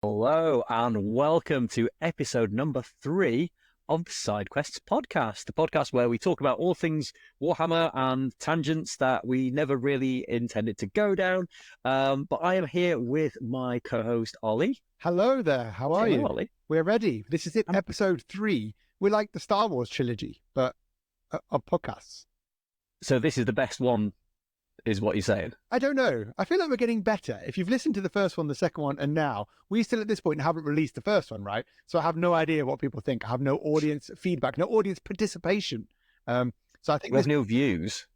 Hello and welcome to episode number 3 of the Side Quests podcast, the podcast where we talk about all things Warhammer and tangents that we never really intended to go down. But I am here with my co-host Ollie. Hello there, how are Hello, you? Ollie. We're ready. This is it, episode 3. We're like the Star Wars trilogy, but of podcasts. So this is the best one, is what you're saying? I don't know. I feel like we're getting better. If you've listened to the first one, the second one, and now, we still at this point haven't released the first one, right? So I have no idea what people think. I have no audience feedback, no audience participation. So I think We have no views.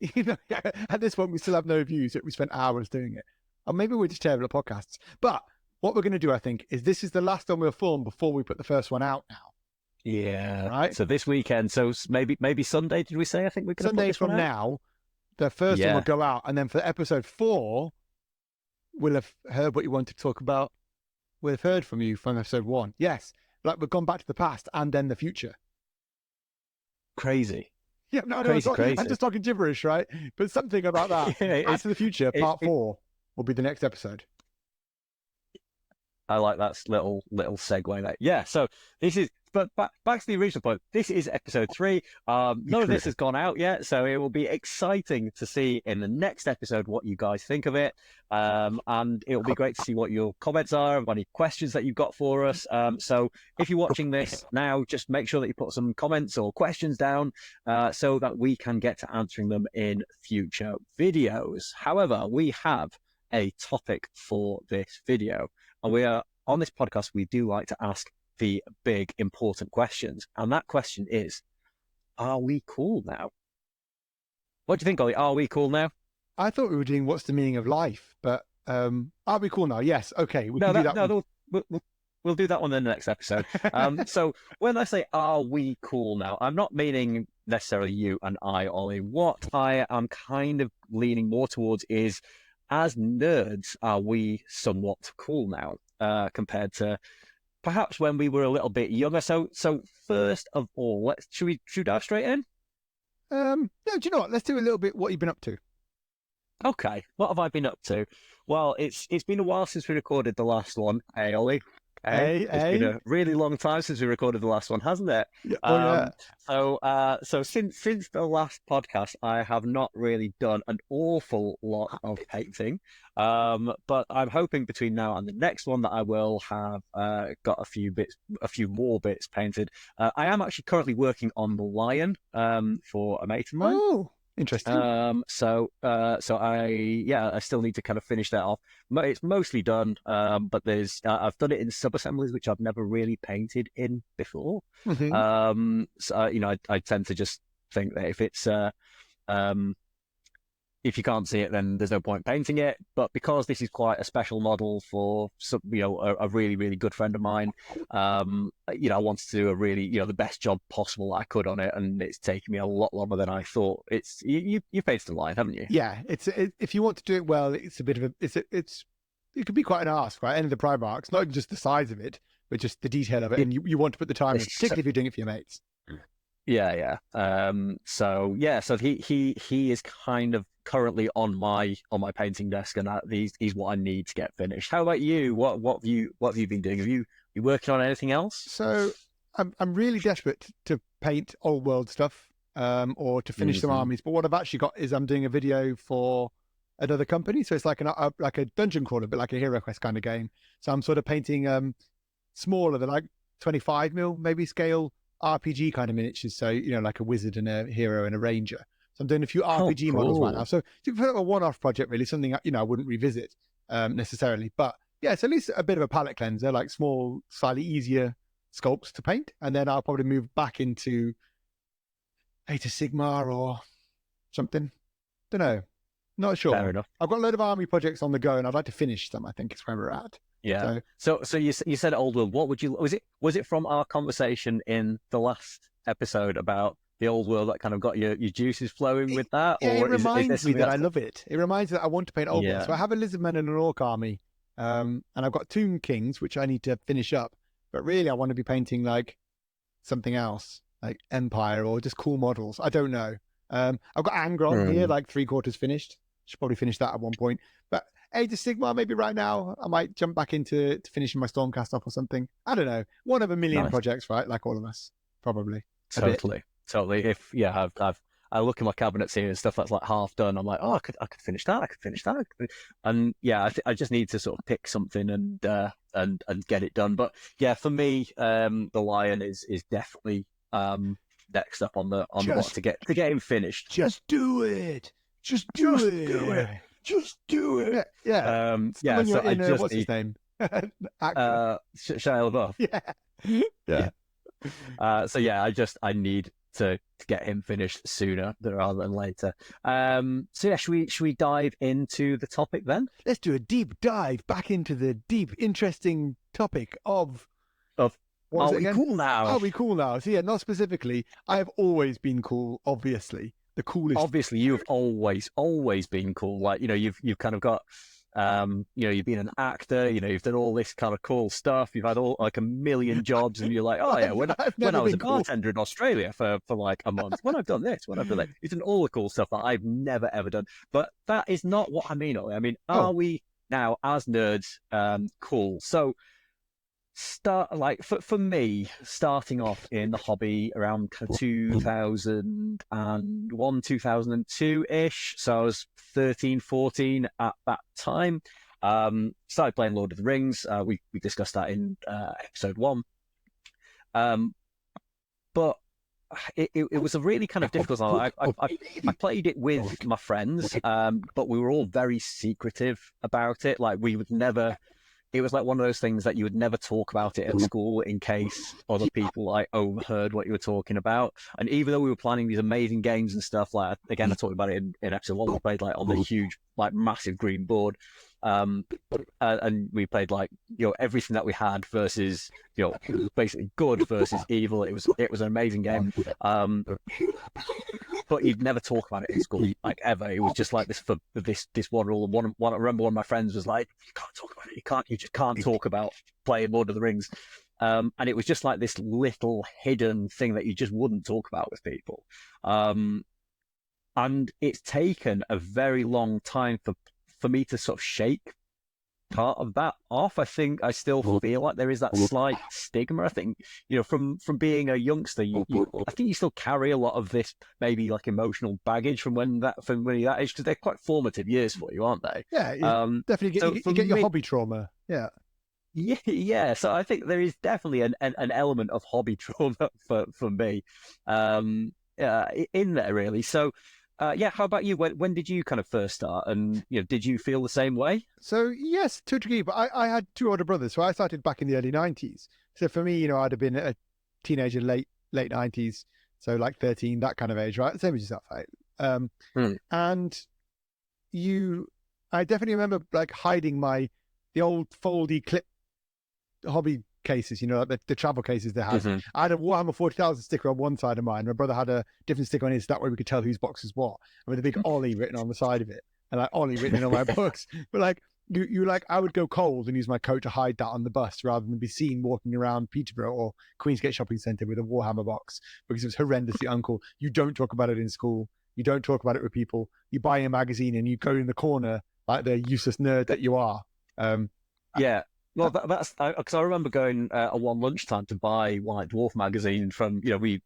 At this point, we still have no views. We spent hours doing it. Or maybe we're just terrible at podcasts. But what we're going to do, I think, is this is the last one we'll film before we put the first one out now. Yeah. Right. So this weekend, so maybe Sunday, did we say? I think we're going to Sunday put this one from out? now, the first one will go out, and then for episode 4, we'll have heard what you want to talk about. We'll have heard from you from episode 1. Yes, like we've gone back to the past and then the future. Crazy. Yeah, no, Crazy. I'm just talking gibberish, right? But something about that. Yeah, Back to the Future, part 4 will be the next episode. I like that little segue there. Yeah, so this is, but back to the original point. This is episode 3. None of this has gone out yet, so it will be exciting to see in the next episode what you guys think of it. And it will be great to see what your comments are, any questions that you've got for us. So if you're watching this now, just make sure that you put some comments or questions down so that we can get to answering them in future videos. However, we have a topic for this video. And we are on this podcast, we do like to ask the big, important questions. And that question is, are we cool now? What do you think, Ollie? Are we cool now? I thought we were doing what's the meaning of life, but are we cool now? Yes. Okay. We can do that. No, we'll do that one in the next episode. So when I say, are we cool now? I'm not meaning necessarily you and I, Ollie. What I am kind of leaning more towards is, as nerds, are we somewhat cool now compared to perhaps when we were a little bit younger? So first of all, should we dive straight in? No, do you know what? Let's do a little bit what you've been up to. Okay, what have I been up to? Well, it's been a while since we recorded the last one. Hey, Ollie. It's been a really long time since we recorded the last one, hasn't it? Yeah. So since the last podcast, I have not really done an awful lot of painting. But I'm hoping between now and the next one that I will have got a few more bits painted. I am actually currently working on the lion for a mate of mine. Oh, interesting. So I still need to kind of finish that off. It's mostly done, but I've done it in sub-assemblies, which I've never really painted in before. Mm-hmm. So I tend to just think that if you can't see it, then there's no point painting it. But because this is quite a special model for a really, really good friend of mine, I wanted to do a really, the best job possible I could on it, and it's taken me a lot longer than I thought. It's you painted the line, haven't you? Yeah, if you want to do it well, it's a bit of it could be quite an ask, right? End of the Primarchs, not even just the size of it, but just the detail of it, and you want to put the time in, particularly if you're doing it for your mates. Yeah. So he is kind of currently on my painting desk, and he's what I need to get finished. How about you? What have you been doing? Have you working on anything else? So I'm really desperate to paint old world stuff, or to finish some armies. But what I've actually got is I'm doing a video for another company, so it's like a dungeon crawler, but like a Hero Quest kind of game. So I'm sort of painting smaller than like 25mm maybe scale RPG kind of miniatures. So like a wizard and a hero and a ranger. So I'm doing a few RPG models right now. So it's a one-off project, really, something I wouldn't revisit necessarily. But yeah, it's at least a bit of a palette cleanser, like small, slightly easier sculpts to paint, and then I'll probably move back into Age of Sigma or something. Don't know. Not sure. Fair enough. I've got a load of army projects on the go, and I'd like to finish them. I think is where we're at. Yeah. So you said old world. What would you? Was it from our conversation in the last episode about the old world that kind of got your juices flowing with that? Yeah, or it reminds me that I else? love it. It reminds me that I want to paint old world. So I have a lizardman and an orc army, and I've got Tomb Kings, which I need to finish up. But really, I want to be painting like something else, like Empire or just cool models. I don't know. I've got Angron here, like 3/4 finished. Should probably finish that at one point. But Age of Sigmar, maybe right now, I might jump back into finishing my Stormcast off or something. I don't know. One of a million projects, right? Like all of us, probably. Totally. If I look in my cabinets here and stuff that's like half done. I'm like, oh, I could finish that. I could finish that. And yeah, I just need to sort of pick something and get it done. But yeah, for me, the Lion is definitely next up on the block to get him finished. Just do it. Just do it. Just do it. Yeah. Yeah. So I just what's his name? Shia LaBeouf. Yeah. So yeah, I need to get him finished sooner rather than later. So yeah, should we dive into the topic then? Let's do a deep dive back into the deep, interesting topic of are we cool now? Are we cool now? So yeah, not specifically. I have always been cool, obviously. The coolest. Obviously, you've always been cool. Like, you've kind of got you've been an actor, you've done all this kind of cool stuff. You've had all like a million jobs, and you're like, oh yeah, when I was a bartender in Australia for like a month, when I've done this, when I've done that, you've done all the cool stuff that I've never ever done. But that is not what I mean. I mean, are we now as nerds cool? So for me, starting off in the hobby around 2001, 2002 ish. So I was 13, 14 at that time. Started playing Lord of the Rings. We discussed that in episode 1. But it was a really kind of difficult time. I played it with my friends, but we were all very secretive about it. Like, we would never. It was like one of those things that you would never talk about it at school in case other people like overheard what you were talking about. And even though we were planning these amazing games and stuff, like, again, I talked about it in episode 1, we played like on the huge, like massive green board. And we played like, everything that we had versus, basically good versus evil. It was an amazing game. But you'd never talk about it in school, like, ever. It was just like this one rule. I remember one of my friends was like, you can't talk about it. You just can't talk about playing Lord of the Rings. And it was just like this little hidden thing that you just wouldn't talk about with people. And it's taken a very long time for me to sort of shake part of that off. I think I still feel like there is that slight stigma. I think, from being a youngster, I think you still carry a lot of this maybe like emotional baggage from when you're that age, because they're quite formative years for you, aren't they? Yeah, definitely you get your hobby trauma. Yeah. Yeah. So I think there is definitely an element of hobby trauma for me in there, really. So how about you? When did you kind of first start, and did you feel the same way? So yes, to a degree, but I had 2 older brothers, so I started back in the early 90s. So for me, I'd have been a teenager late 90s, so like 13, that kind of age, right? Same as yourself, right? And I definitely remember like hiding the old foldy clip hobby cases, like the travel cases they had. Mm-hmm. I had a Warhammer 40,000 sticker on one side of mine. My brother had a different sticker on his. That way we could tell whose box is what. And with a big Ollie written on the side of it, and like Ollie written in on my books. But like you like, I would go cold and use my coat to hide that on the bus rather than be seen walking around Peterborough or Queensgate Shopping Centre with a Warhammer box, because it was horrendously uncool. You don't talk about it in school. You don't talk about it with people. You buy a magazine and you go in the corner like the useless nerd that you are. Yeah. Well, that's because I remember going at one lunchtime to buy White Dwarf magazine from, you'd be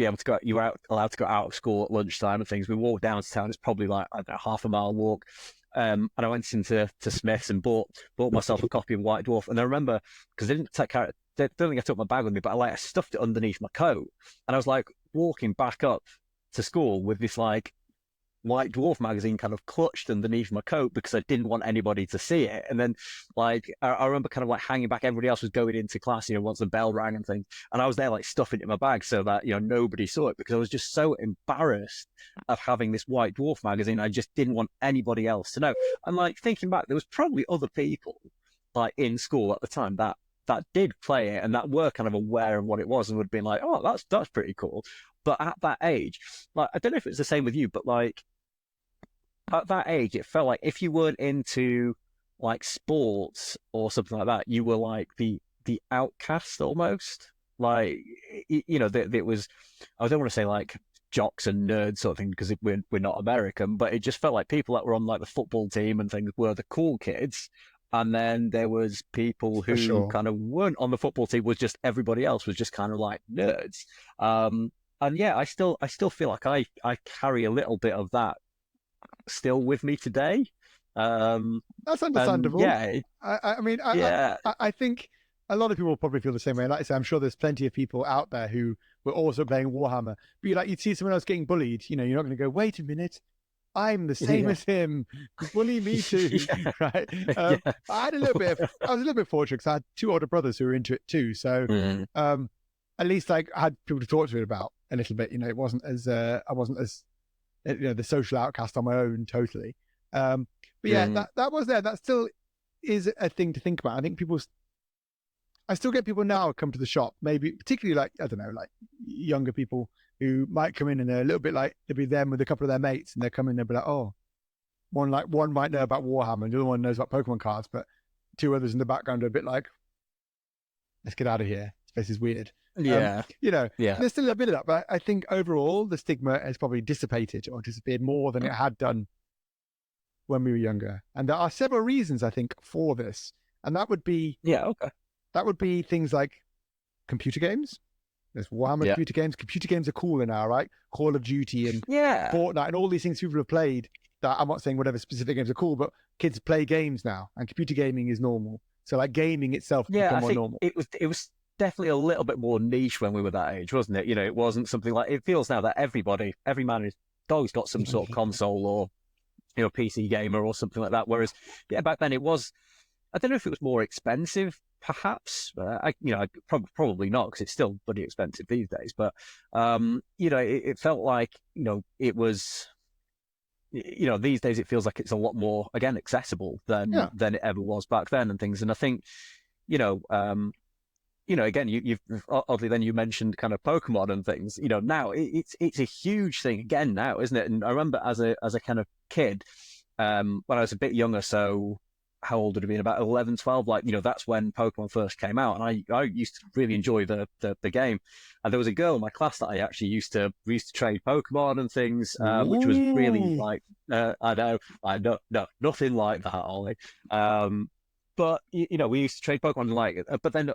able to go, you were allowed to go out of school at lunchtime and things. We walked down to town. It's probably like, I don't know, half a mile walk. And I went into Smith's and bought myself a copy of White Dwarf. And I remember, because they didn't take care, they don't think I took my bag with me, but I stuffed it underneath my coat. And I was like walking back up to school with this like White Dwarf magazine kind of clutched underneath my coat because I didn't want anybody to see it. And then like I remember kind of like hanging back. Everybody else was going into class, once the bell rang and things, and I was there like stuffing it in my bag so that nobody saw it, because I was just so embarrassed of having this White Dwarf magazine. I just didn't want anybody else to know. And like thinking back, there was probably other people like in school at the time that did play it and that were kind of aware of what it was and would have been like, oh, that's pretty cool. But at that age, like, I don't know if it's the same with you, but like at that age, it felt like if you weren't into like sports or something like that, you were like the outcast almost. Like, it was, I don't want to say like jocks and nerds sort of thing because we're not American, but it just felt like people that were on like the football team and things were the cool kids. And then there was people For who sure. kind of weren't on the football team, was just everybody else was just kind of like nerds. And yeah, I still feel like I carry a little bit of that still with me today. Um, That's and understandable. yeah, I mean, yeah, I think a lot of people probably feel the same way. Like I say, I'm sure there's plenty of people out there who were also playing Warhammer. But you like, you'd see someone else getting bullied. You know, you're not going to go, wait a minute, I'm the same yeah, as him. Bully me too, yeah, right? yeah. I had a little bit of, I was a little bit fortunate because I had two older brothers who were into it too. So Mm, um, at least like I had people to talk to it about a little bit. You know, it wasn't as I wasn't as the social outcast on my own totally. But yeah, mm, that was there. That still is a thing to think about. I think I still get people now come to the shop, maybe particularly like, I don't know, like younger people who might come in and they're a little bit like, it'll be them with a couple of their mates and they're coming, they'll be like, oh, one might know about Warhammer and the other one knows about Pokemon cards, but two others in the background are a bit like, let's get out of here. This place is weird. yeah, yeah, There's still a bit of that, but I think overall the stigma has probably dissipated or disappeared more than it had done when we were younger. And there are several reasons, I think, for this. And yeah. Okay. that would be things like computer games. There's Warhammer Yeah, computer games. Computer games are cooler now, right? Call of Duty and yeah, Fortnite and all these things people have played. That I'm not saying whatever specific games are cool, but kids play games now, and computer gaming is normal. So like gaming itself has yeah. become I more think normal. it was definitely a little bit more niche when we were that age, wasn't it? You know, it wasn't something like it feels now that every man is dog's got some sort of console or PC gamer or something like that. Whereas yeah, back then it was. I don't know if it was more expensive, perhaps. Probably not because it's still bloody expensive these days. But it felt like it was. These days it feels like it's a lot more again accessible than Yeah, than it ever was back then and things. And I think, you know, again, you've oddly then you mentioned kind of Pokemon and things. Now it's a huge thing again now, isn't it? And I remember as a kind of kid, when I was a bit younger, so how old would it have been? About 11, 12. Like, that's when Pokemon first came out. And I used to really enjoy the game. And there was a girl in my class that I actually we used to trade Pokemon and things, which was really ooh, like, I know, no, nothing like that, Ollie. But, we used to trade Pokemon but then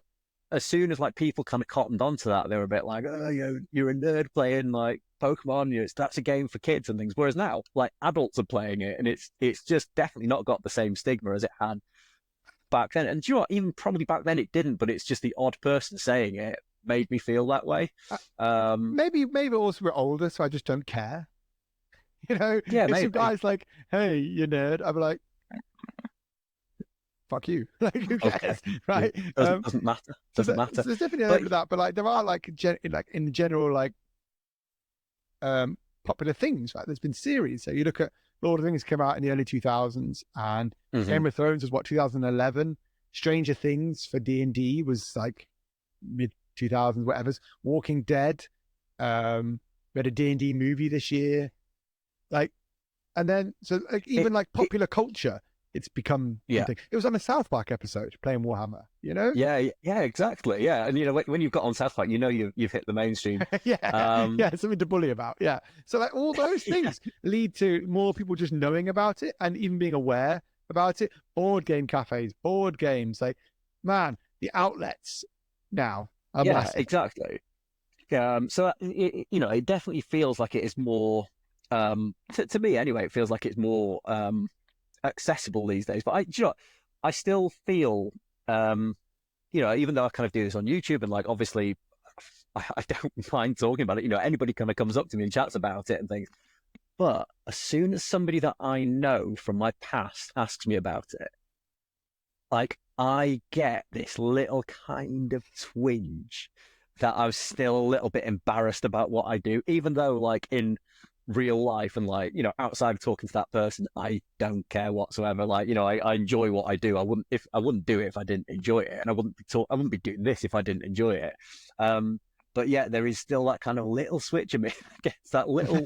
as soon as like people kind of cottoned onto that, they were a bit like, oh, you're a nerd playing like Pokemon. That's a game for kids and things. Whereas now, like adults are playing it, and it's just definitely not got the same stigma as it had back then. And do you know what? Even probably back then it didn't, but it's just the odd person saying it made me feel that way. uh, Um, maybe also we're older, so I just don't care. You know, yeah, if some maybe. guy's like, "Hey, you nerd," I'm like, "Fuck you!" Like, who Okay, cares, right? doesn't matter. So, Doesn't matter. so there's definitely an But element of that, but like there are like like in general like popular things, right? There's been series. So you look at Lord of the Rings came out in the early 2000s, and mhm. Game of Thrones was what 2011. Stranger Things for D&D was like mid 2000s, whatever's. Walking Dead, we had a D&D movie this year, like, and then so like it, even like it, popular culture, it's become yeah. something. It was on a South Park episode playing Warhammer, you know? Yeah, yeah, exactly. Yeah, and when you've got on South Park, you've hit the mainstream. Yeah, Um, yeah, something to bully about. Yeah. So like all those yeah, things lead to more people just knowing about it and even being aware about it. Board game cafes, board games, like man, the outlets now are yeah, massive. exactly. So it definitely feels like it is more. To me anyway, it feels like it's more accessible these days. But do you know what? I still feel, even though I kind of do this on YouTube and like obviously I don't mind talking about it. Anybody kind of comes up to me and chats about it and things. But as soon as somebody that I know from my past asks me about it, like I get this little kind of twinge that I was still a little bit embarrassed about what I do, even though like in real life and like, outside of talking to that person, I don't care whatsoever. Like, I enjoy what I do. I wouldn't do it if I didn't enjoy it. And I wouldn't be doing this if I didn't enjoy it. But yeah, there is still that kind of little switch in me. I guess that little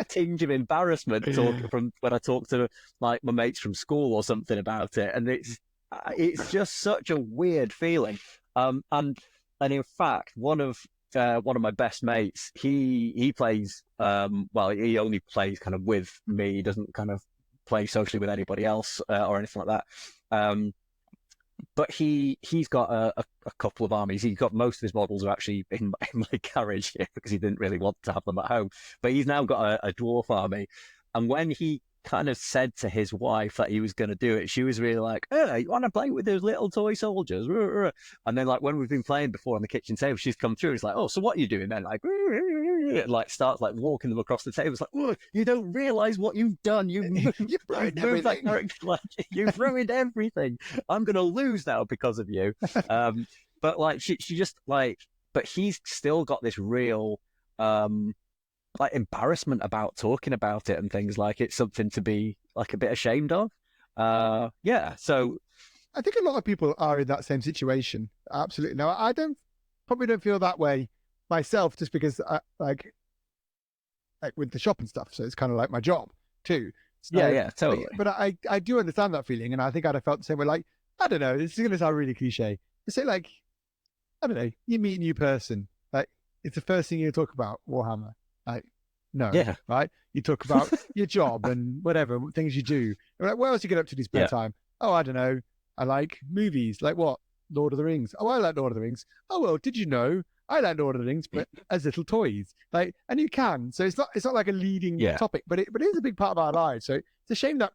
tinge of embarrassment talking from when I talk to like my mates from school or something about it. And it's just such a weird feeling. And in fact, one of one of my best mates, he plays well, he only plays kind of with me. He doesn't kind of play socially with anybody else or anything like that. But he's got a couple of armies. He's got most of his models are actually in my garage here because he didn't really want to have them at home. But he's now got a dwarf army. And when he kind of said to his wife that he was going to do it, she was really like, "Oh, you want to play with those little toy soldiers?" And then, like, when we've been playing before on the kitchen table, she's come through. It's like, "Oh, so what are you doing then?" Like, like starts like walking them across the table. It's like, "Oh, you don't realize what you've done. You've ruined everything. Like, you've ruined everything. I'm going to lose now because of you." But like, she just like, but he's still got this real like embarrassment about talking about it and things. Like, it's something to be like a bit ashamed of. Yeah. So I think a lot of people are in that same situation. Absolutely. Now, I probably don't feel that way myself, just because like with the shop and stuff. So it's kind of like my job too. So, yeah, totally. But I do understand that feeling, and I think I'd have felt the same way. Like, I don't know, this is going to sound really cliche. You say, like, I don't know, you meet a new person, like, it's the first thing you talk about, Warhammer. Like, no, Yeah. right? You talk about your job and whatever things you do. Like, what else you get up to in spare time? Oh, I don't know. I like movies. Like what? Lord of the Rings. Oh, I like Lord of the Rings. Oh, well, did you know I like Lord of the Rings, but as little toys? Like, and you can. So it's not like a leading topic, but it is a big part of our lives. So it's a shame that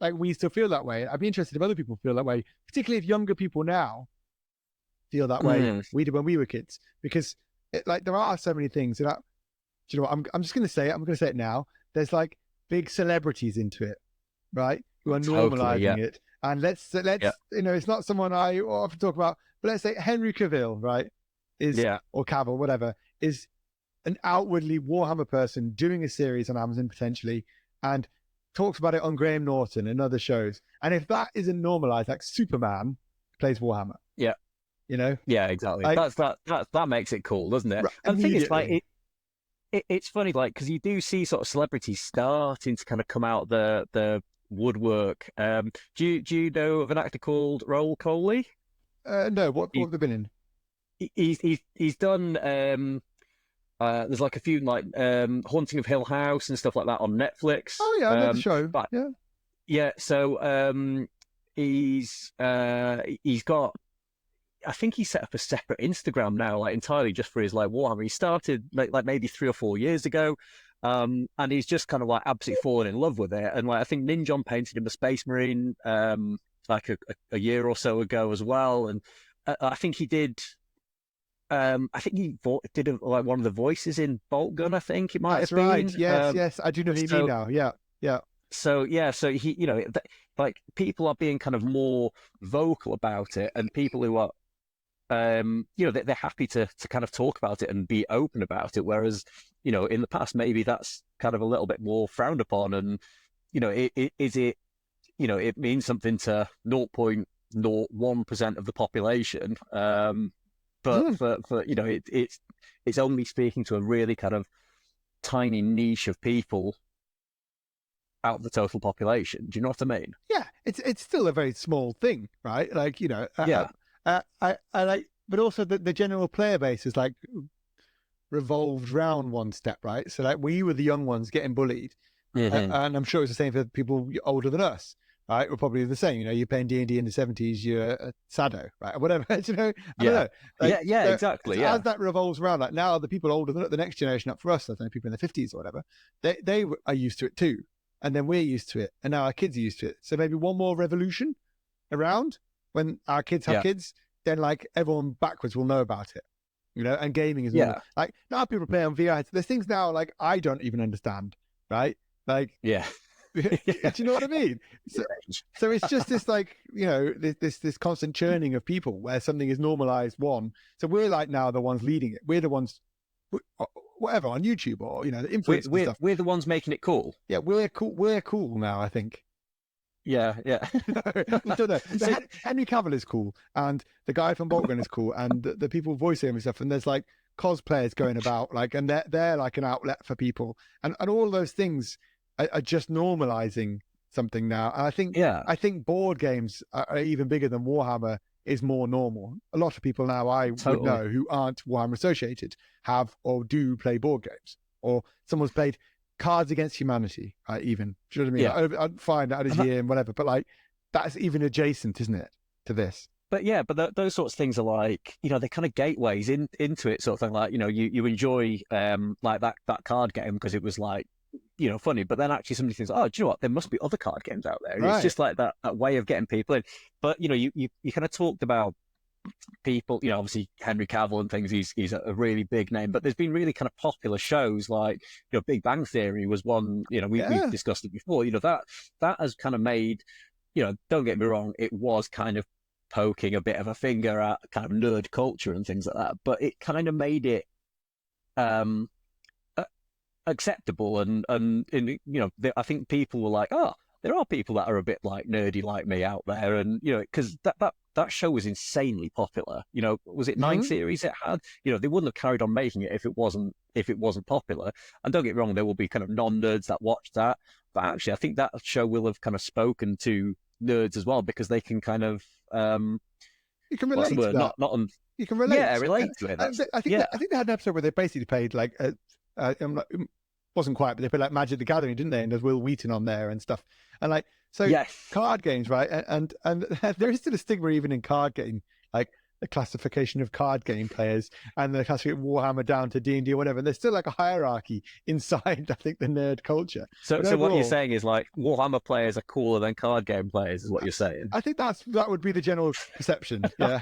like we still feel that way. I'd be interested if other people feel that way, particularly if younger people now feel that way we did when we were kids, because like there are so many things. And do you know what? I'm just going to say it. I'm going to say it now. There's like big celebrities into it, right? Who are normalizing it. And let's you know, it's not someone I often talk about, but let's say Henry Cavill, right? Or Cavill, whatever, is an outwardly Warhammer person doing a series on Amazon potentially, and talks about it on Graham Norton and other shows. And if that isn't normalized, like Superman plays Warhammer. Yeah. You know? Yeah, exactly. Like, that makes it cool, doesn't it? Right, and the thing is, like, it's funny, like, because you do see sort of celebrities starting to kind of come out the woodwork. Do you know of an actor called Raoul Coley? No, what have they been in? He's done. There's like a few like Haunting of Hill House and stuff like that on Netflix. Oh yeah, I know the show. But, yeah. So he's got. I think he set up a separate Instagram now, like entirely just for his like Warhammer. He started like maybe 3 or 4 years ago, and he's just kind of like absolutely fallen in love with it. And like I think Ninjon painted him a Space Marine like a year or so ago as well. And I think he did. I think he did like one of the voices in Bolt Gun. I think it might have been. Right. Yes, I do know who you mean now. Yeah. So he, you know, like people are being kind of more vocal about it, and people who are, you know, they're happy to kind of talk about it and be open about it. Whereas, you know, in the past, maybe that's kind of a little bit more frowned upon. And, you know, is it, you know, it means something to 0.01% of the population. But for you know, it's only speaking to a really kind of tiny niche of people out of the total population. Do you know what I mean? Yeah, it's still a very small thing, right? Like, you know, I like, but also the general player base is like revolved round one step, right? So like we were the young ones getting bullied, and I'm sure it's the same for people older than us, right? We're probably the same. You know, you're playing D&D in the 70s, you're a Sado, right, or whatever. You know, I don't know. Like, Exactly. As that revolves around, like now the people older than the next generation up for us, I don't know, people in the 50s or whatever, they are used to it too. And then we're used to it, and now our kids are used to it. So maybe one more revolution around when our kids have kids, then like everyone backwards will know about it, you know. And gaming is like now people play on VR. There's things now like I don't even understand, right? Like do you know what I mean? So it's just this like, you know, this constant churning of people where something is normalized. So we're like now the ones leading it. We're the ones. Whatever on YouTube or, you know, the influencers stuff. We're the ones making it cool. Yeah, we're cool now, I think. Yeah. I don't know. Henry Cavill is cool, and the guy from Bolt Gun is cool, and the people voicing him and stuff. And there's like cosplayers going about, like, and they're like an outlet for people, and all those things are just normalizing something now. And I think board games are even bigger than Warhammer is more normal. A lot of people now I would Totally. know who aren't Warhammer associated have or do play board games, or someone's played Cards Against Humanity, even. Do you know what I mean? Yeah. Like, I'd find that as And that, year and whatever, but like that's even adjacent, isn't it, to this? but yeah, but those sorts of things are like, they're kind of gateways into it, sort of thing. Like, you enjoy like that card game because it was like, funny. But then actually somebody thinks, oh, do you know what? There must be other card games out there. And it's Right. just like that way of getting people in. But you kind of talked about people, obviously Henry Cavill and things. He's a really big name, but there's been really kind of popular shows like, Big Bang Theory was one. We've Yeah. discussed it before. That has kind of made, don't get me wrong, it was kind of poking a bit of a finger at kind of nerd culture and things like that, but it kind of made it um acceptable and I think people were like, oh, there are people that are a bit like nerdy like me out there, and because that show was insanely popular. Was it nine Hmm. series it had? They wouldn't have carried on making it if it wasn't popular. And don't get me wrong, there will be kind of non-nerds that watch that, but actually I think that show will have kind of spoken to nerds as well, because they can kind of You can what's the relate to word, that. not on You can yeah, relate. relate to it. That's I think yeah. they had an episode where they basically played like it wasn't quite, but they played like Magic the Gathering, didn't they? And there's Will Wheaton on there and stuff. And like so, Yes. card games, right? And there is still a stigma even in card game, like the classification of card game players and the classification of Warhammer down to D&D or whatever. And there's still like a hierarchy inside, I think, the nerd culture. So But so what you're overall, saying is like Warhammer players are cooler than card game players, is what you're saying. I think that would be the general perception. Yeah,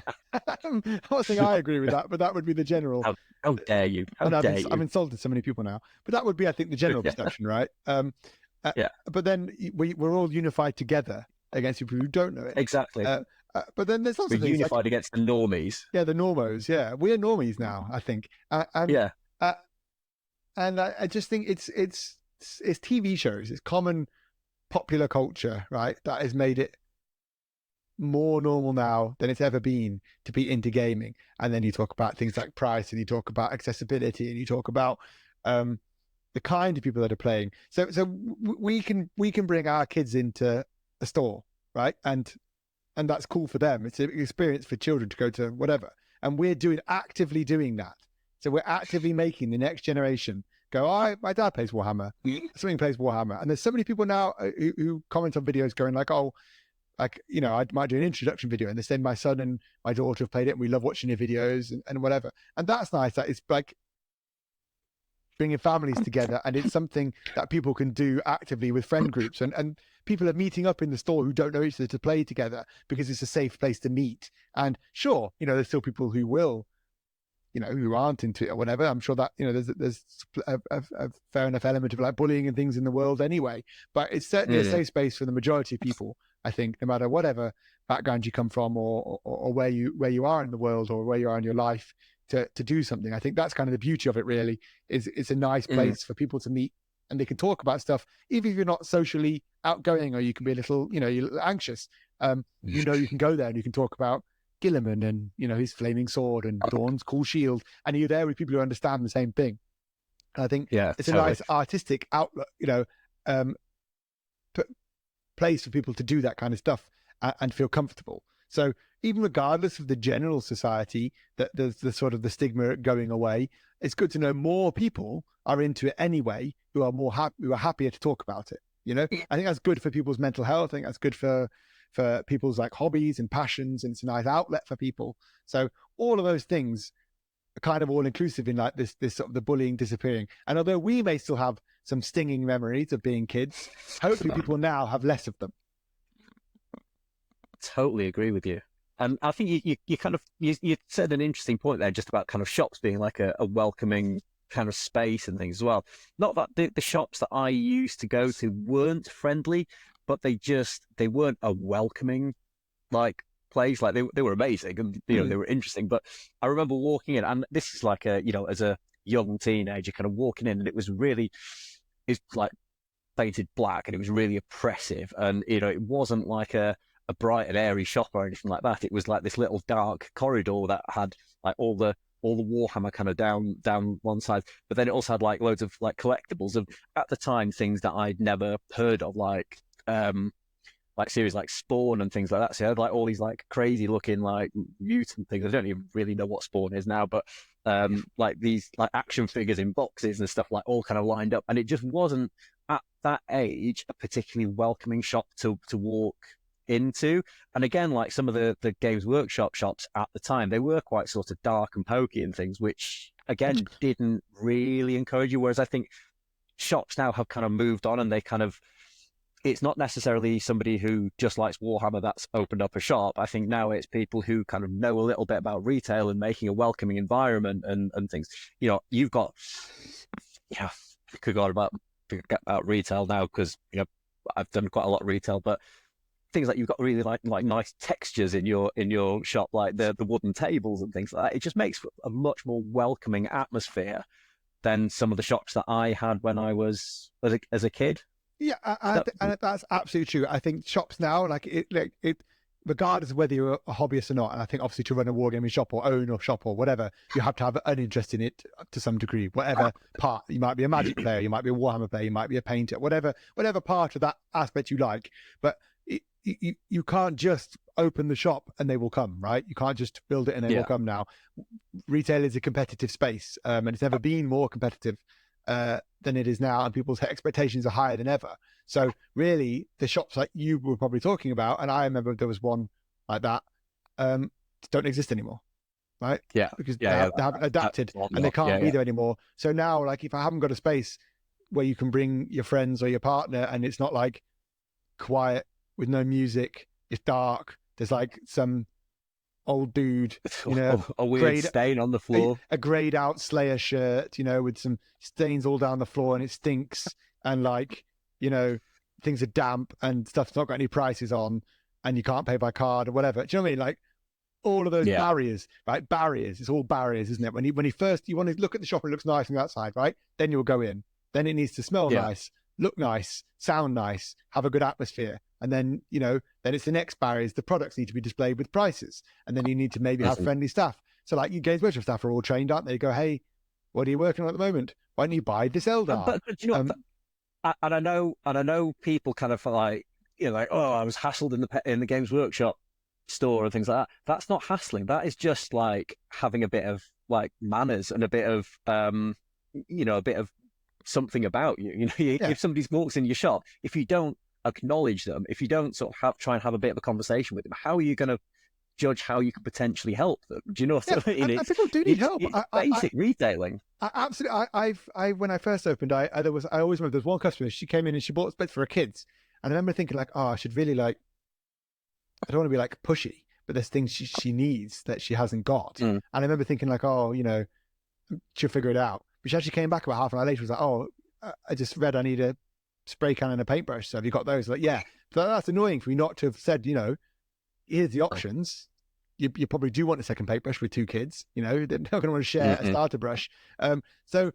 I'm not saying I agree with that, but that would be the general. How dare you? How And dare I've you? insulted so many people now, but that would be, I think, the general Yeah. perception, right? Yeah. But then we're all unified together against people who don't know it. Exactly. But then there's lots We're of things like, unified against the normies. yeah, the normos. Yeah, we're normies now, I think. Yeah. Uh, and I just think it's TV shows, it's common popular culture, right? That has made it more normal now than it's ever been to be into gaming. And then you talk about things like price, and you talk about accessibility, and you talk about the kind of people that are playing. So we can bring our kids into a store, right? And that's cool for them. It's an experience for children to go to whatever. And we're actively doing that. So we're actively making the next generation go, oh, my dad plays Warhammer. Something plays Warhammer. And there's so many people now who comment on videos going like, oh, like, I might do an introduction video and they say my son and my daughter have played it and we love watching your videos and whatever. And that's nice. That it's like bringing families together, and it's something that people can do actively with friend groups, and people are meeting up in the store who don't know each other to play together because it's a safe place to meet. And sure, there's still people who will, who aren't into it or whatever. I'm sure that there's a fair enough element of like bullying and things in the world anyway, but it's certainly a safe space for the majority of people, I think, no matter whatever background you come from or where you are in the world or where you are in your life, to do something. I think that's kind of the beauty of it, really, is it's a nice place for people to meet, and they can talk about stuff, even if you're not socially outgoing or you can be a little, you're a little anxious. You can go there and you can talk about Gilliman and, his flaming sword and Dawn's cool shield, and you're there with people who understand the same thing. And I think Yeah, it's totally. a nice artistic outlet, place for people to do that kind of stuff and feel comfortable. So even regardless of the general society, that there's the sort of the stigma going away, it's good to know more people are into it anyway, who are happier to talk about it. I think that's good for people's mental health. I think that's good for people's like hobbies and passions, and it's a nice outlet for people. So all of those things are kind of all inclusive in like this sort of the bullying disappearing. And although we may still have some stinging memories of being kids, hopefully people now have less of them. Totally agree with you. And I think you kind of you said an interesting point there, just about kind of shops being like a welcoming kind of space and things as well. Not that the shops that I used to go to weren't friendly, but they weren't a welcoming like place. Like they were amazing and they were interesting. But I remember walking in, and this is like as a young teenager, kind of walking in, and it's like painted black, and it was really oppressive, and it wasn't like a bright and airy shop or anything like that. It was like this little dark corridor that had like all the Warhammer kind of down one side, but then it also had like loads of like collectibles of, at the time, things that I'd never heard of, like like series like Spawn and things like that. So they had like all these like crazy looking like mutant things. I don't even really know what Spawn is now, but like these like action figures in boxes and stuff like all kind of lined up, and it just wasn't at that age a particularly welcoming shop to walk into. And again, like some of the Games Workshop shops at the time, they were quite sort of dark and pokey and things, which again didn't really encourage you. Whereas I think shops now have kind of moved on, and they kind of, it's not necessarily somebody who just likes Warhammer that's opened up a shop. I think now it's people who kind of know a little bit about retail and making a welcoming environment and things. You know, you've got, yeah, I could go on about retail now because, you know, I've done quite a lot of retail, but things like you've got really like nice textures in your shop, like the wooden tables and things like that. It just makes a much more welcoming atmosphere than some of the shops that I had when I was as a kid. Yeah, and that's absolutely true. I think shops now, like it, regardless of whether you're a hobbyist or not, and I think obviously to run a wargaming shop or own a shop or whatever, you have to have an interest in it to some degree. Whatever part, you might be a Magic player, you might be a Warhammer player, you might be a painter, whatever part of that aspect you like. But you can't just open the shop and they will come, right? You can't just build it and they will come now. Retail is a competitive space, and it's never been more competitive than it is now, and people's expectations are higher than ever. So really, the shops like you were probably talking about, and I remember there was one like that, don't exist anymore, right? Yeah, because they haven't adapted and they can't be there anymore. So now, like, if I haven't got a space where you can bring your friends or your partner, and it's not like quiet with no music, it's dark, there's like some old dude, you know, a weird stain on the floor, a grayed out Slayer shirt, you know, with some stains all down the floor, and it stinks, and like, you know, things are damp and stuff's not got any prices on, and you can't pay by card or whatever. Do you know what I mean? Like all of those barriers, right? Barriers. It's all barriers, isn't it? When you first you want to look at the shop and it looks nice from the outside, right? Then you'll go in. Then it needs to smell nice, look nice, sound nice, have a good atmosphere. And then, you know, then it's the next barriers. The products need to be displayed with prices. And then you need to maybe have friendly staff. So like you Games Workshop staff are all trained, aren't they? You go, hey, what are you working on at the moment? Why don't you buy this Eldar? But you know, and I know people kind of like, you know, like, oh, I was hassled in the Games Workshop store and things like that. That's not hassling. That is just like having a bit of like manners and a bit of, you know, a bit of something about you. You know, if somebody walks in your shop, if you don't acknowledge them, if you don't sort of try and have a bit of a conversation with them, how are you going to judge how you could potentially help them? Do you know what I mean? People do need help. It's basic retailing. Absolutely. I when I first opened, I always remember there was one customer. She came in and she bought beds for her kids, and I remember thinking like, oh, I should really like, I don't want to be like pushy, but there's things she needs that she hasn't got. And I remember thinking like, oh, you know, she'll figure it out. But she actually came back about half an hour later. Was like, oh, I just read I need a spray can and a paintbrush. So have you got those? Like, yeah. But that's annoying for me not to have said, you know, here's the options. You probably do want a second paintbrush with two kids. You know, they're not going to want to share a starter brush. So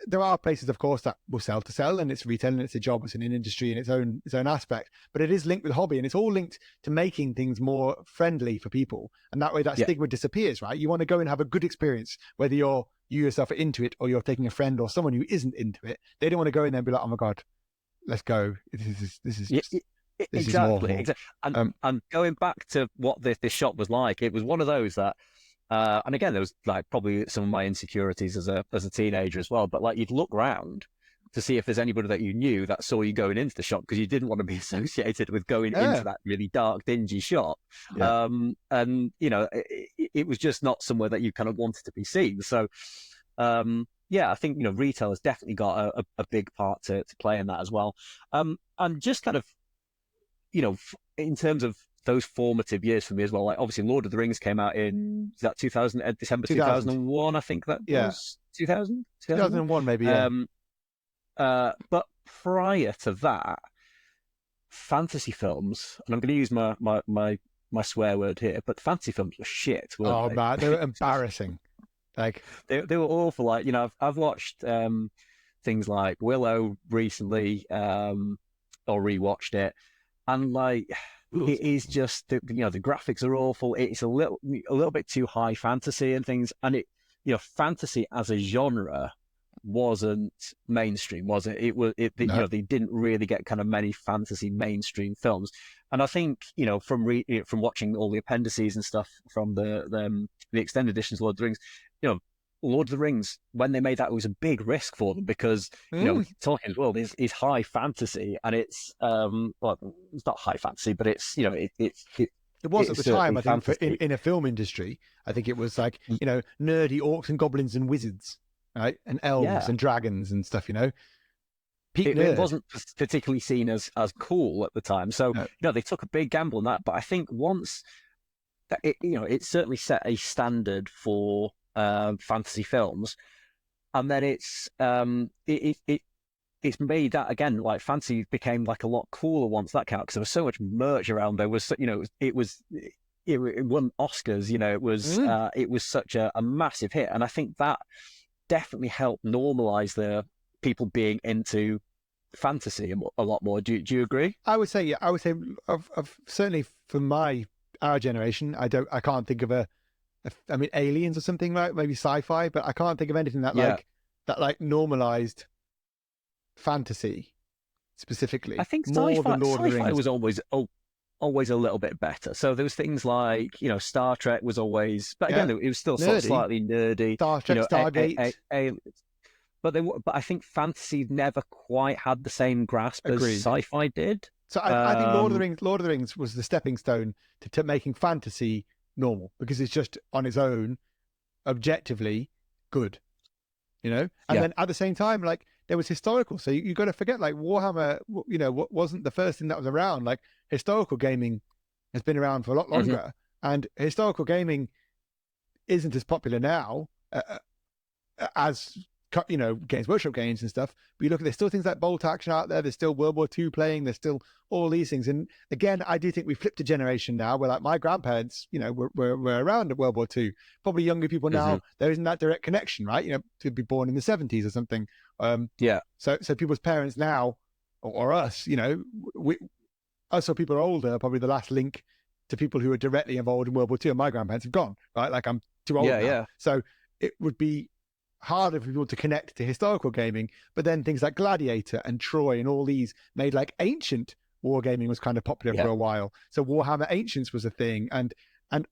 there are places, of course, that will sell to sell, and it's retail, and it's a job, it's an industry in its own aspect. But it is linked with hobby, and it's all linked to making things more friendly for people. And that way, that stigma disappears, right? You want to go and have a good experience, whether you yourself are into it or you're taking a friend or someone who isn't into it. They don't want to go in there and be like, oh my God, let's go. This is just, exactly. And going back to what this shop was like, it was one of those that, and again, there was like probably some of my insecurities as a teenager as well. But like you'd look round to see if there's anybody that you knew that saw you going into the shop, because you didn't want to be associated with going into that really dark, dingy shop. And you know, it was just not somewhere that you kind of wanted to be seen. So. I think, you know, retail has definitely got a big part to play in that as well. And just kind of, you know, in terms of those formative years for me as well, like obviously Lord of the Rings came out in December 2001, I think that was 2000? 2001 maybe, but prior to that, fantasy films, and I'm going to use my swear word here, but fantasy films were shit, weren't they? Man, they were embarrassing. Like they were awful. Like, you know, I've watched things like Willow recently, or rewatched it, and like it is just you know, the graphics are awful. It's a little bit too high fantasy and things, and it, you know, fantasy as a genre wasn't mainstream, was it? It was you No. know, they didn't really get kind of many fantasy mainstream films. And I think, you know, from watching all the appendices and stuff from the extended editions of Lord of the Rings, you know, Lord of the Rings, when they made that, it was a big risk for them because, you know, Tolkien's world is high fantasy, and it's well, it's not high fantasy, but it's, you know, It was at it's the time, certainly I think, fantasy. in a film industry. I think it was like, you know, nerdy orcs and goblins and wizards, right? And elves Yeah. and dragons and stuff, you know? Peak It nerd. wasn't particularly seen as cool at the time. So, No. you know, they took a big gamble on that. But I think once that you know, it certainly set a standard for fantasy films, and then it's made that again, like fantasy became like a lot cooler once that came out because there was so much merch around. There was, you know, it won Oscars. You know, it was such a massive hit, and I think that definitely helped normalize the people being into fantasy a lot more. Do you agree? I would say, yeah, I would say of certainly for our generation, I can't think of I mean, aliens or something, right? Maybe sci-fi, but I can't think of anything that Yeah. like normalized fantasy I specifically think more than Lord of the sci-fi Rings. was always a little bit better. So there was things like, you know, Star Trek was always, but Yeah, again, it was still sort of nerdy. slightly nerdy. Star You Trek, know, Stargate. but I think fantasy never quite had the same grasp as Agreed. sci-fi did. So I think Lord of the Rings was the stepping stone to making fantasy normal because it's just on its own, objectively good, you know. And Yeah. then at the same time, like there was historical. So you got to forget, like Warhammer, you know, what wasn't the first thing that was around. Like historical gaming has been around for a lot longer, and historical gaming isn't as popular now as, you know, Games Workshop games and stuff. But you look at, there's still things like Bolt Action out there. There's still World War II playing. There's still all these things. And again, I do think we flipped a generation now where, like, my grandparents, you know, were around at World War II. Probably younger people now, there isn't that direct connection, right? You know, to be born in the 70s or something. Yeah. So people's parents now, or us, you know, us or people are older, probably the last link to people who are directly involved in World War II. And my grandparents have gone, right? Like I'm too old now. Yeah. So it would be harder for people to connect to historical gaming, but then things like Gladiator and Troy and all these made like ancient wargaming was kind of popular for a while. So Warhammer Ancients was a thing, and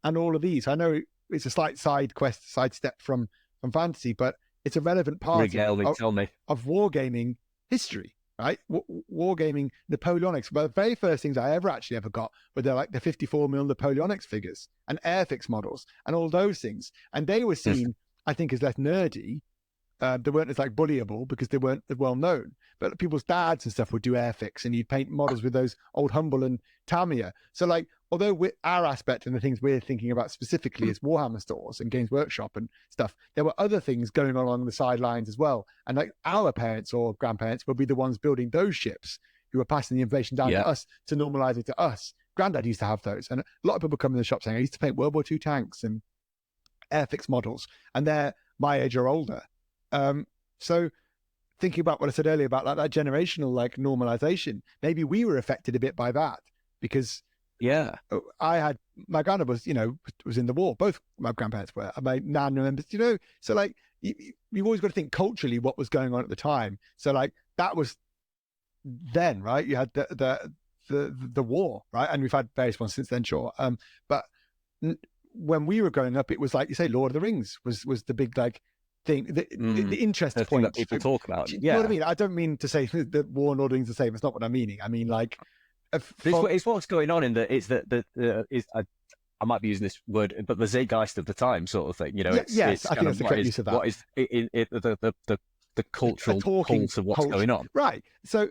all of these. I know it's a slight sidestep from fantasy, but it's a relevant part of wargaming history, right? Wargaming Napoleonics. Well, the very first things I ever got were like the 54mm Napoleonics figures and Airfix models and all those things, and they were seen, I think, as less nerdy. They weren't as like bullyable because they weren't as well known. But people's dads and stuff would do Airfix, and you'd paint models with those old Humble and Tamiya. So like, although our aspect and the things we're thinking about specifically is Warhammer stores and Games Workshop and stuff, there were other things going on along the sidelines as well. And like our parents or grandparents would be the ones building those ships who were passing the information down to us to normalize it to us. Granddad used to have those, and a lot of people come in the shop saying, I used to paint World War II tanks and Airfix models, and they're my age or older. So thinking about what I said earlier about like that generational like normalization, maybe we were affected a bit by that because I had, my granddad was, you know, was in the war. Both my grandparents were. And my nan remembers, you know, so like you've always got to think culturally what was going on at the time. So like that was then, right? You had the war, right? And we've had various ones since then, sure. But when we were growing up, it was like you say, Lord of the Rings was the big like thing, the interest point that people talk about. You know what I mean? I don't mean to say that War and Lord of the Rings are the same. That's not what I'm meaning. I mean like, it's what's going on in I might be using this word, but the zeitgeist of the time, sort of thing. You know, I think that's the correct use of that. What is the cultural pulse of what's going on? Right. So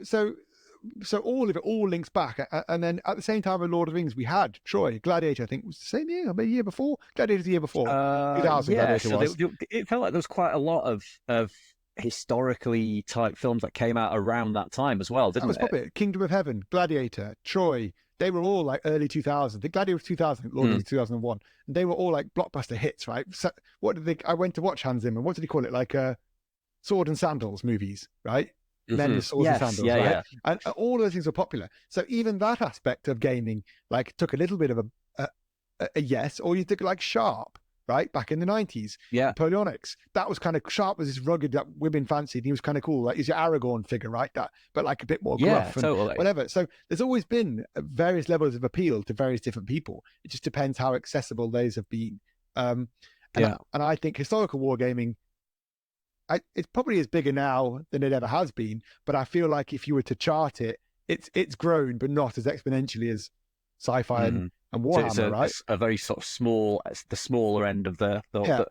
all of it all links back, and then at the same time with Lord of the Rings, we had Troy. Gladiator, I think, was the same year, or maybe a year before. Gladiator the year before. 2000. Yeah, Gladiator was. It felt like there was quite a lot of historically type films that came out around that time as well, didn't it? Popular. Kingdom of Heaven, Gladiator, Troy. They were all like early 2000s. The Gladiator was 2000, Lord of the Rings 2001, and they were all like blockbuster hits, right? So I went to watch Hans Zimmer. What did he call it? Like sword and sandals movies, right? Men with swords and sandals, right? Yeah. And all those things were popular. So even that aspect of gaming, like, took a little bit of a yes, or you took like Sharp, right? Back in the 90s. Yeah. Napoleonics. That was kind of sharp, was this rugged that women fancied. He was kind of cool. Like he's your Aragorn figure, right? That, but like a bit more gruff and totally. whatever. So there's always been various levels of appeal to various different people. It just depends how accessible those have been. And I think historical wargaming, it's probably as bigger now than it ever has been. But I feel like if you were to chart it, it's grown, but not as exponentially as sci-fi and Warhammer, so it's right? A very sort of small, the smaller end of a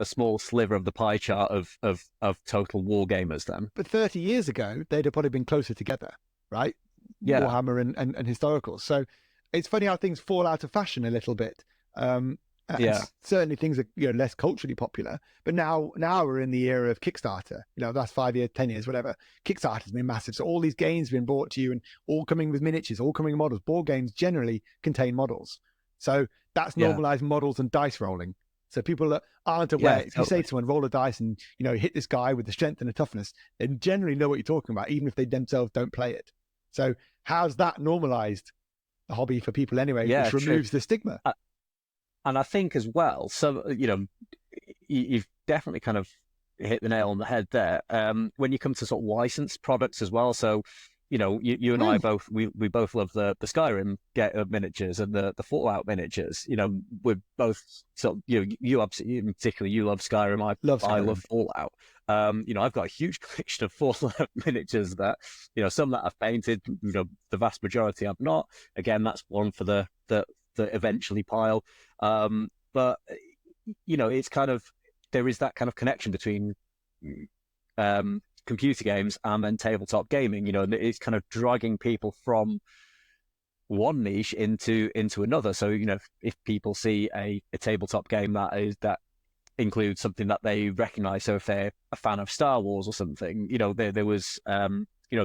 small sliver of the pie chart of total war gamers then. But 30 years ago, they'd have probably been closer together, right? Yeah. Warhammer and historicals. So it's funny how things fall out of fashion a little bit. Certainly things are less culturally popular, but now we're in the era of Kickstarter. That's 5 years, 10 years, whatever. Kickstarter's been massive, so all these games have been brought to you and all coming with miniatures, all coming with models. Board games generally contain models, so that's normalized models and dice rolling. So people that aren't aware, if you say to someone, roll a dice and hit this guy with the strength and the toughness, they generally know what you're talking about, even if they themselves don't play it. So how's that normalized the hobby for people anyway, which removes the stigma? And I think as well, so, you've definitely kind of hit the nail on the head there. When you come to sort of licensed products as well. So, you and I both, we both love the Skyrim miniatures and the Fallout miniatures. We're both sort of, you absolutely, particularly you love Skyrim. I love Fallout. I've got a huge collection of Fallout miniatures that, some that I've painted, the vast majority I've not. Again, that's one for the eventually pile. But it's kind of, there is that kind of connection between computer games and then tabletop gaming, and it's kind of dragging people from one niche into another. So if people see a tabletop game that includes something that they recognize, so if they're a fan of Star Wars or something, there was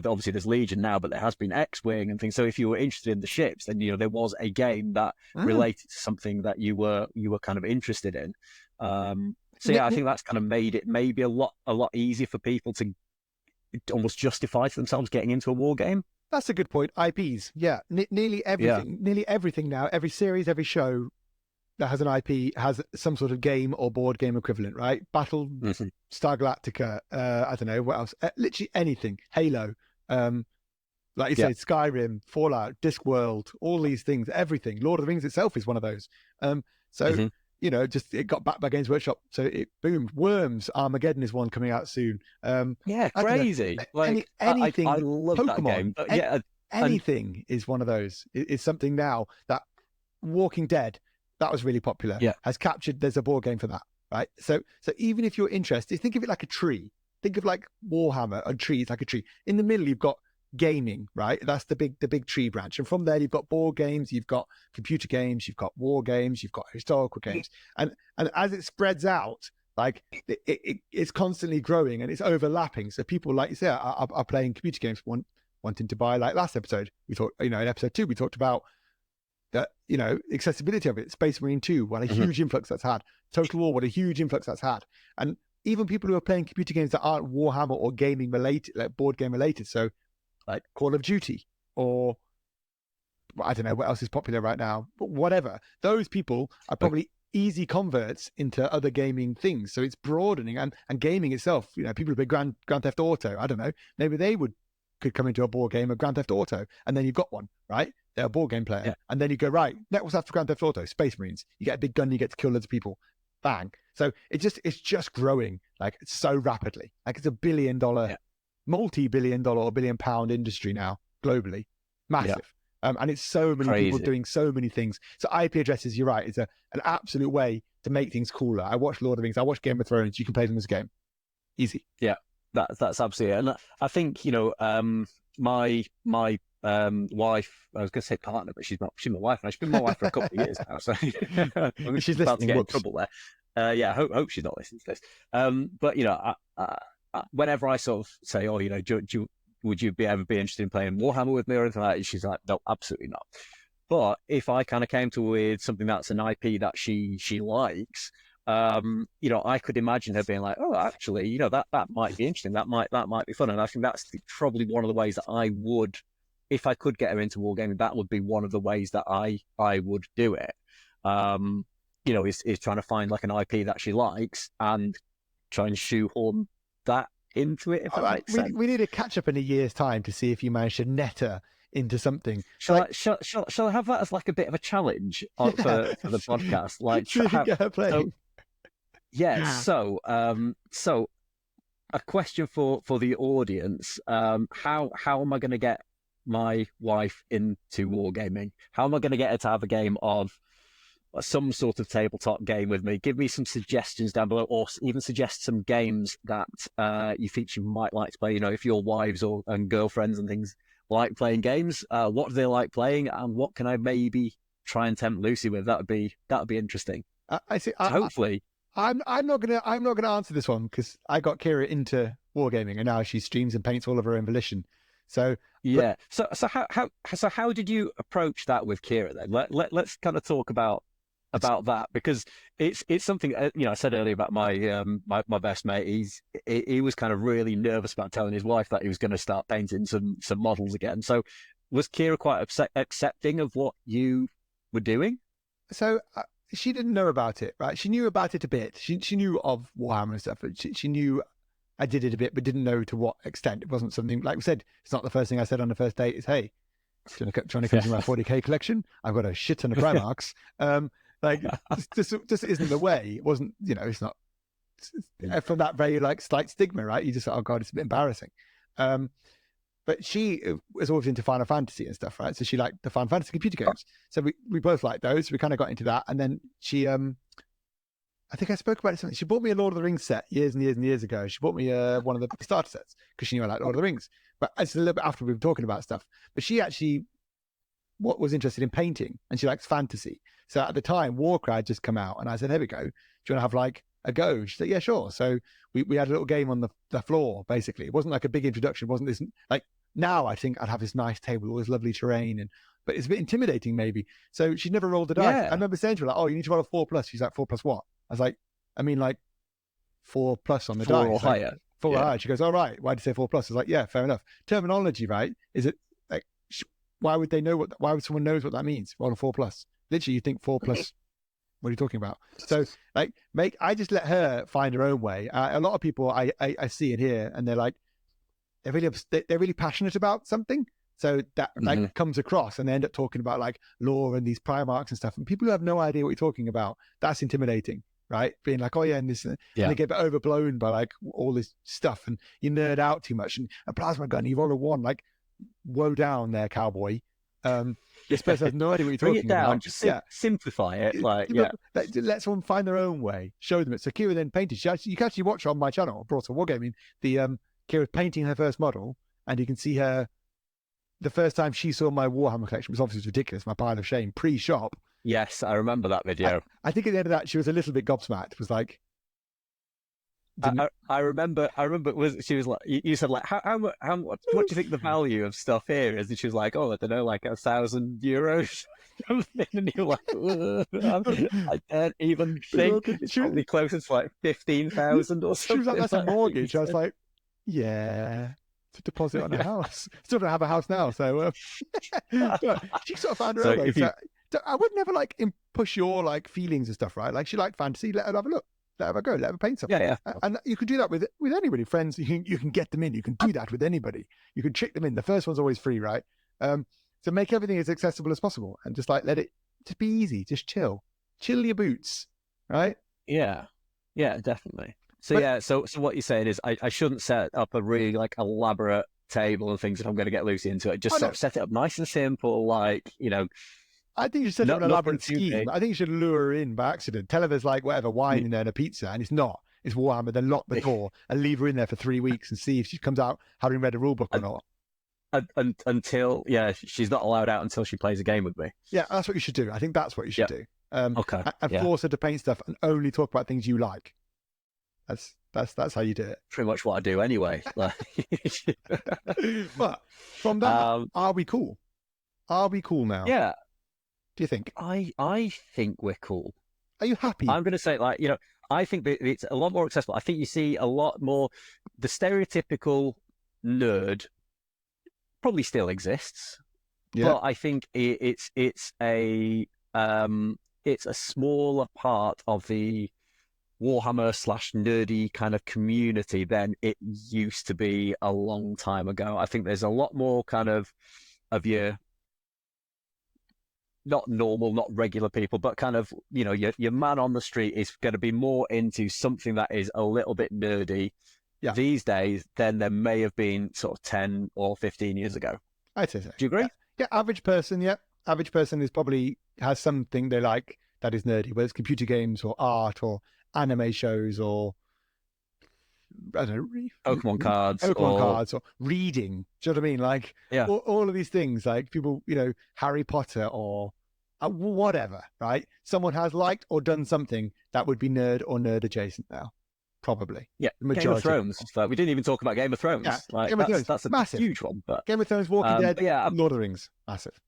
obviously there's Legion now, but there has been X-Wing and things. So if you were interested in the ships, then there was a game that related to something that you were kind of interested in. So I think that's kind of made it maybe a lot easier for people to almost justify to themselves getting into a war game. That's a good point. IPs, nearly everything now, every series, every show that has an IP has some sort of game or board game equivalent, right? Battle, Star Galactica, I don't know what else, literally anything. Halo, like you said, Skyrim, Fallout, Discworld, all these things, everything. Lord of the Rings itself is one of those. Just it got backed by Games Workshop, so it boomed. Worms, Armageddon is one coming out soon. Crazy. Anything. I love Pokemon, that game. Anything is one of those. It's something now that Walking Dead, that was really popular, has captured. There's a board game for that, right? So even if you're interested, think of it like a tree. Think of like Warhammer, a tree is like a tree. In the middle, you've got gaming, right? That's the big tree branch. And from there, you've got board games, you've got computer games, you've got war games, you've got historical games. And as it spreads out, like it's constantly growing and it's overlapping. So people, like you say, are playing computer games, wanting to buy. Like last episode, we thought, in episode 2, we talked about that, accessibility of it. Space Marine 2, what a huge influx that's had. Total War, what a huge influx that's had. And even people who are playing computer games that aren't Warhammer or gaming related, like board game related. So like Call of Duty, or I don't know what else is popular right now, but whatever. Those people are probably easy converts into other gaming things. So it's broadening, and gaming itself, people who play Grand Theft Auto, I don't know, maybe they could come into a board game of Grand Theft Auto, and then you've got one, right? They're a board game player. And then you go, right, what's after Grand Theft Auto? Space Marines. You get a big gun, you get to kill loads of people. Bang. So it's just growing like so rapidly. Like it's $1 billion, multi-billion dollar or £1 billion industry now globally. Massive. And it's so many people doing so many things. So IP addresses, you're right, it's an absolute way to make things cooler. I watch Lord of the Rings, I watch Game of Thrones, you can play them as a game. Easy. Yeah, that's absolutely it. And I think, my wife, I was going to say partner, but she's my wife now. She's been my wife for a couple of years now, so she's about to listening. get in trouble there. Hope she's not listening to this. But whenever I sort of say, would you ever be interested in playing Warhammer with me or anything like that? She's like, no, absolutely not. But if I kind of came to her with something that's an IP that she likes, I could imagine her being like, oh, actually, that might be interesting. That might be fun. And I think that's probably one of the ways that I would, if I could get her into wargaming, that would be one of the ways that I would do it. is trying to find like an IP that she likes and try and shoehorn that into it, if that makes sense. We need to catch up in a year's time to see if you manage to net her into something. Shall I have that as like a bit of a challenge for the podcast? Like, so you get her playing. So a question for the audience: how am I going to get my wife into wargaming? How am I going to get her to have a game of some sort of tabletop game with me? Give me some suggestions down below, or even suggest some games that you think she might like to play. If your wives and girlfriends and things like playing games, what do they like playing, and what can I maybe try and tempt Lucy with? That'd be interesting. I see. Hopefully, I'm not gonna answer this one because I got Kira into wargaming and now she streams and paints all of her own volition. So yeah. So how did you approach that with Kira then? Let's kind of talk about that, because it's something I said earlier about my my best mate. He was kind of really nervous about telling his wife that he was going to start painting some models again. So was Kira quite accepting of what you were doing? So she didn't know about it, right? She knew about it a bit. She knew of Warhammer and stuff, but she knew I did it a bit, but didn't know to what extent. It wasn't something, like we said, it's not the first thing I said on the first date is, hey, trying to come to my 40k collection. I've got a shit ton of Primarchs. Like this isn't the way. It wasn't, it's not from that very like slight stigma, right? You just oh god, it's a bit embarrassing. But she was always into Final Fantasy and stuff, right? So she liked the Final Fantasy computer games. So we both liked those. So we kind of got into that, and then she I think I spoke about it something. She bought me a Lord of the Rings set years and years and years ago. She bought me one of the starter sets because she knew I liked Lord of the Rings. But it's a little bit after we were talking about stuff. But she actually was interested in painting, and she likes fantasy. So at the time, Warcry had just come out, and I said, "Here we go. Do you want to have like a go?" She said, "Yeah, sure." So we had a little game on the floor. Basically, it wasn't like a big introduction. It wasn't this like now. I think I'd have this nice table with all this lovely terrain, but it's a bit intimidating maybe. So she never rolled the dice. Yeah. I remember saying to her like, "Oh, you need to roll a 4+." She's like, 4+ what? I was like, "I mean like 4+ on the 4 dice." or higher. 4 or higher. She goes, "All right. Why do you say 4+?" I was like, "Yeah, fair enough." Terminology, right? Is it like why would they know why would someone knows what that means? Roll a 4+. Literally, you think 4+. What are you talking about? So, like, I just let her find her own way. A lot of people I see it here, and they're like, they're really passionate about something. So that like comes across, and they end up talking about like lore and these Primarchs and stuff. And people who have no idea what you're talking about, that's intimidating, right? Being like, oh yeah, and this, and they get overblown by like all this stuff, and you nerd out too much. And a plasma gun, you roll a 1, like, woe down there, cowboy. This person has no idea what you're Bring talking it down, about. just simplify it. Let someone find their own way. Show them it. So Kira then painted. You can actually watch her on my channel, Brought to Wargaming. Kira painting her first model, and you can see her. The first time she saw my Warhammer collection was obviously ridiculous. My pile of shame pre-shop. Yes, I remember that video. I think at the end of that, she was a little bit gobsmacked. Was like, I remember. She was like, you said like, how much? What do you think the value of stuff here is? And she was like, oh, I don't know, like €1,000. And you're like, I can't even think. It's probably closer to like 15,000 or something. She was like, that's a mortgage. I was like, yeah, it's a deposit on a house. Still don't have a house now, so she sort of found her own way. So I would never like push your like feelings and stuff, right? Like she liked fantasy, let her have a look. Let her go. Let her paint something. Yeah. And you can do that with anybody. Friends, you can get them in. You can do that with anybody. You can trick them in. The first one's always free, right? So make everything as accessible as possible, and just like let it just be easy. Just chill your boots, right? Yeah, definitely. So so what you're saying is I shouldn't set up a really like elaborate table and things if I'm going to get Lucy into it. Just sort of set it up nice and simple, like I think you should set up an elaborate scheme. I think you should lure her in by accident. Tell her there's like whatever wine in there and a pizza, and it's not. It's Warhammer. Then lock the door and leave her in there for 3 weeks and see if she comes out having read a rule book or not. Until she's not allowed out until she plays a game with me. Yeah, that's what you should do. I think that's what you should do. Okay. And force her to paint stuff and only talk about things you like. That's how you do it. Pretty much what I do anyway. But from that, are we cool? Are we cool now? Yeah. Do you think? I think we're cool. Are you happy? I'm going to say I think it's a lot more accessible. I think you see a lot more. The stereotypical nerd probably still exists, but I think it's a it's a smaller part of the Warhammer / nerdy kind of community than it used to be a long time ago. I think there's a lot more kind of your not normal, not regular people, but kind of, your man on the street is going to be more into something that is a little bit nerdy these days than there may have been sort of 10 or 15 years ago. I'd say so. Do you agree? Yeah, average person, average person is probably has something they like that is nerdy, whether it's computer games or art or anime shows or I don't know, Pokemon cards or reading. Do you know what I mean? Like all of these things, like people, Harry Potter or whatever, right? Someone has liked or done something that would be nerd or nerd adjacent now, probably. Yeah, Game of Thrones. We didn't even talk about Game of Thrones. Yeah, like, Game of Thrones. That's a massive. Huge one. But Game of Thrones, Walking Dead, Lord of the Rings, massive.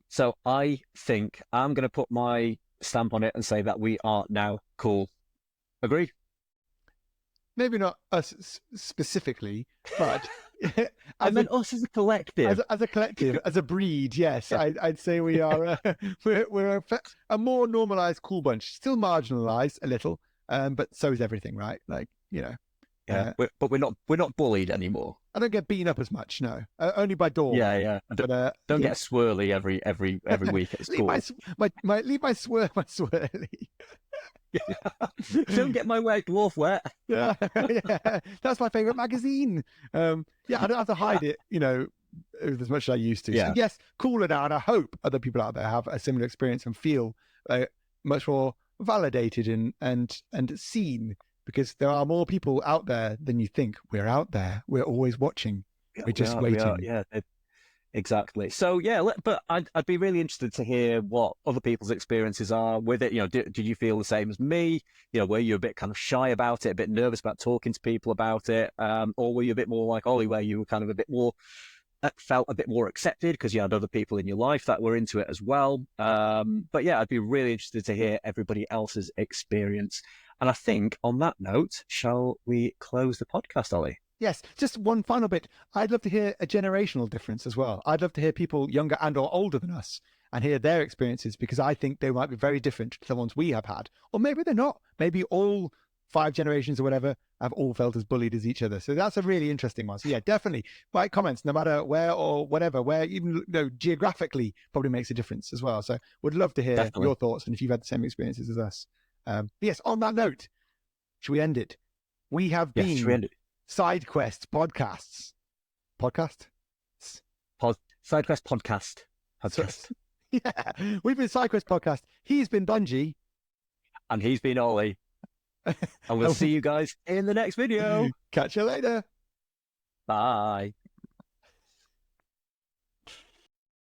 So I think I'm going to put my stamp on it and say that we are now cool. Agreed? Maybe not us specifically, but I meant us as a collective. As a collective, as a breed, yes. Yeah. I'd say we are. We're a more normalized, cool bunch. Still marginalized a little, but so is everything, right? Like Yeah, but we're not bullied anymore. I don't get beaten up as much, no. Only by Dawn. Yeah. But, don't get swirly every week at school. Leave my swirly. Don't get my white dwarf wet. Yeah, that's my favorite magazine. I don't have to hide it, as much as I used to. Yeah. So yes, cooler now, and I hope other people out there have a similar experience and feel much more validated and seen, because there are more people out there than you think. We're out there. We're always watching. We're just waiting. Exactly. So but I'd be really interested to hear what other people's experiences are with it. Did you feel the same as me? Were you a bit kind of shy about it, a bit nervous about talking to people about it, or were you a bit more like Ollie, where you were kind of a bit more felt a bit more accepted because you had other people in your life that were into it as well? But I'd be really interested to hear everybody else's experience. And I think on that note, shall we close the podcast, Ollie? Yes, just one final bit. I'd love to hear a generational difference as well. I'd love to hear people younger and or older than us and hear their experiences, because I think they might be very different to the ones we have had. Or maybe they're not. Maybe all 5 generations or whatever have all felt as bullied as each other. So that's a really interesting one. So definitely write comments, no matter where or whatever, where even geographically probably makes a difference as well. So would love to hear your thoughts and if you've had the same experiences as us. Yes, on that note, should we end it? We have been... Should we end it? Side Quest Podcasts. Side Quest Podcast. We've been Side Quest Podcast. He's been Bungie. And he's been Ollie. And we'll see you guys in the next video. Catch you later. Bye.